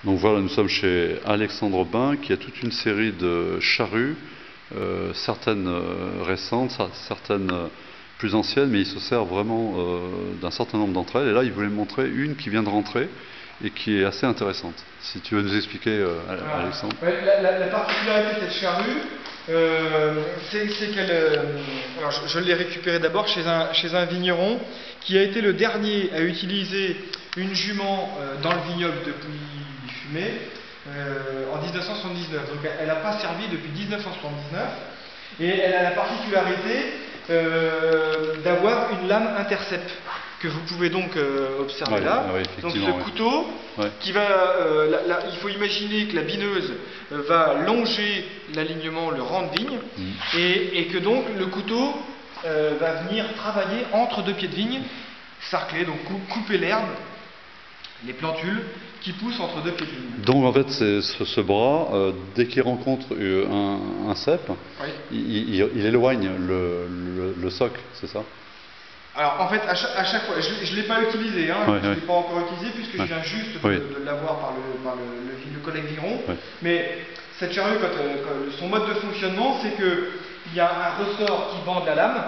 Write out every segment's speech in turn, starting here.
Donc voilà, nous sommes chez Alexandre Bain qui a toute une série de charrues, certaines récentes, certaines plus anciennes, mais il se sert vraiment d'un certain nombre d'entre elles. Et là, il voulait montrer une qui vient de rentrer et qui est assez intéressante. Si tu veux nous expliquer, Alexandre. Ouais, la particularité de cette charrue, c'est qu'elle... alors je l'ai récupérée d'abord chez un vigneron qui a été le dernier à utiliser une jument dans le vignoble depuis fumé en 1979. Donc elle n'a pas servi depuis 1979 et elle a la particularité d'avoir une lame intercept que vous pouvez donc observer là. Donc ce couteau, qui va, il faut imaginer que la bineuse va longer l'alignement, le rang de vigne, et que donc le couteau va venir travailler entre deux pieds de vigne, sarcler, donc couper l'herbe, les plantules qui poussent entre deux pieds de vigne. Donc en fait, ce bras, dès qu'il rencontre un cep, il éloigne le soc, c'est ça? Alors en fait, à chaque fois, je ne l'ai pas utilisé, je ne l'ai pas encore utilisé puisque je viens juste de l'avoir par le collègue vigneron. Mais cette charrue, son mode de fonctionnement, c'est qu'il y a un ressort qui bande la lame,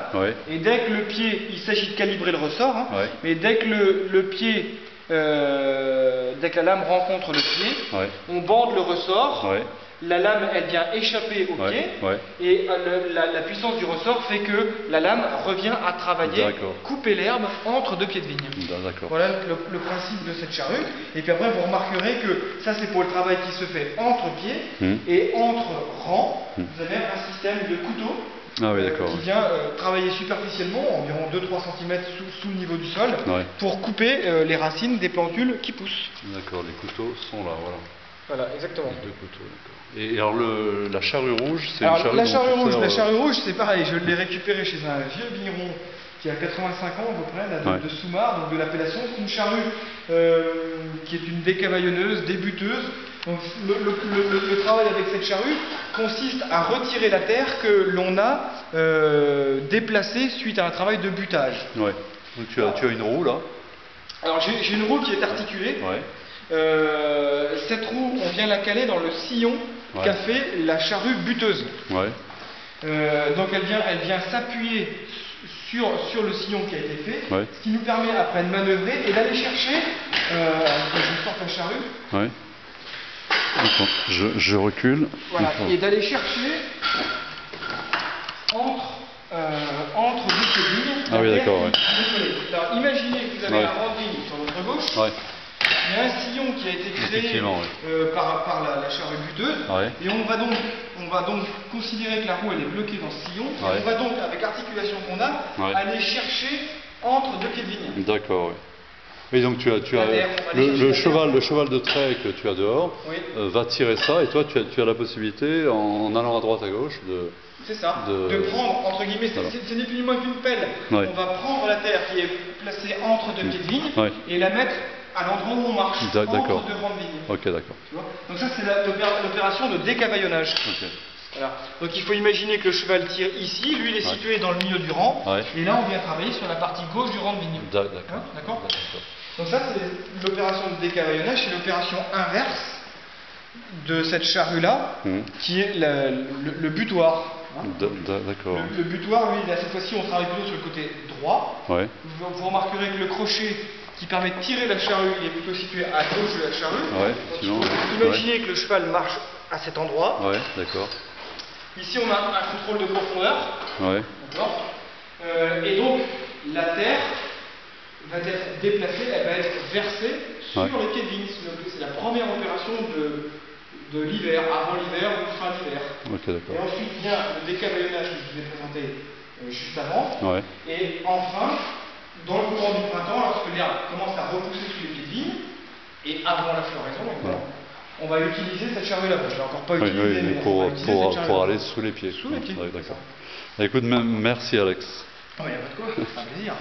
et dès que le pied, il s'agit de calibrer le ressort, mais dès que le pied, dès que la lame rencontre le pied, on bande le ressort. La lame, elle vient échapper au pied, et la puissance du ressort fait que la lame revient à travailler, couper l'herbe entre deux pieds de vigne. Voilà le principe de cette charrue. Et puis après, vous remarquerez que ça, c'est pour le travail qui se fait entre pieds, et entre rangs, vous avez un système de couteau qui vient travailler superficiellement, environ 2-3 cm sous le niveau du sol, pour couper les racines des plantules qui poussent. D'accord, les couteaux sont là, voilà. Voilà, exactement. Deux couteaux, et alors la charrue rouge, c'est une charrue... La charrue rouge, c'est pareil, je l'ai récupérée chez un vieux vigneron qui a 85 ans à peu près, de Soumar, donc de l'appellation. C'est une charrue qui est une décavaillonneuse, débuteuse. Donc le travail avec cette charrue consiste à retirer la terre que l'on a déplacée suite à un travail de butage. Donc tu as une roue là. Alors j'ai une roue qui est articulée. Cette roue, on vient la caler dans le sillon qu'a fait la charrue buteuse. Donc elle vient s'appuyer sur le sillon qui a été fait, ce qui nous permet après de manœuvrer et d'aller chercher, je sors la charrue, je recule, et d'aller chercher entre deux pieds de vigne. Alors imaginez que vous avez un rang de vigne sur votre gauche. Il y a un sillon qui a été créé par la charrue buteuse, et on va donc considérer que la roue elle est bloquée dans ce sillon, et on va donc, avec l'articulation qu'on a, aller chercher entre deux pieds de vigne. D'accord, oui. Donc tu as le cheval de trait que tu as dehors va tirer ça, et toi tu as la possibilité, en allant à droite à gauche, de prendre, entre guillemets, ce n'est plus ni moins qu'une pelle. On va prendre la terre qui est placée entre deux pieds de vigne et la mettre à l'endroit où on marche, entre deux rangs de vigne. Donc ça, c'est l'opération de décavaillonnage. Voilà. Donc il faut imaginer que le cheval tire ici, lui il est situé dans le milieu du rang, et là on vient travailler sur la partie gauche du rang de vigne. D'accord. Donc ça, c'est l'opération de décavaillonnage, c'est l'opération inverse de cette charrue-là, qui est le butoir. Le butoir, lui, cette fois-ci, on travaille plutôt sur le côté droit. Vous remarquerez que le crochet qui permet de tirer la charrue, il est plutôt situé à gauche de la charrue. Imaginez que le cheval marche à cet endroit. Ici, on a un contrôle de profondeur. Et donc, la terre va être déplacée, elle va être versée sur les pieds de vigne. C'est la première opération de l'hiver, avant l'hiver ou fin d'hiver. Et ensuite vient le décavaillonnage que je vous ai présenté juste avant. Et enfin, dans le courant du printemps, lorsque l'herbe commence à repousser sous les pieds de vigne, et avant la floraison, on va utiliser cette charrue-là. Je ne l'ai encore pas utilisée, mais pour aller sous les pieds. Sous les pieds. Écoute, merci Alex. Il n'y a pas de quoi, c'est un plaisir.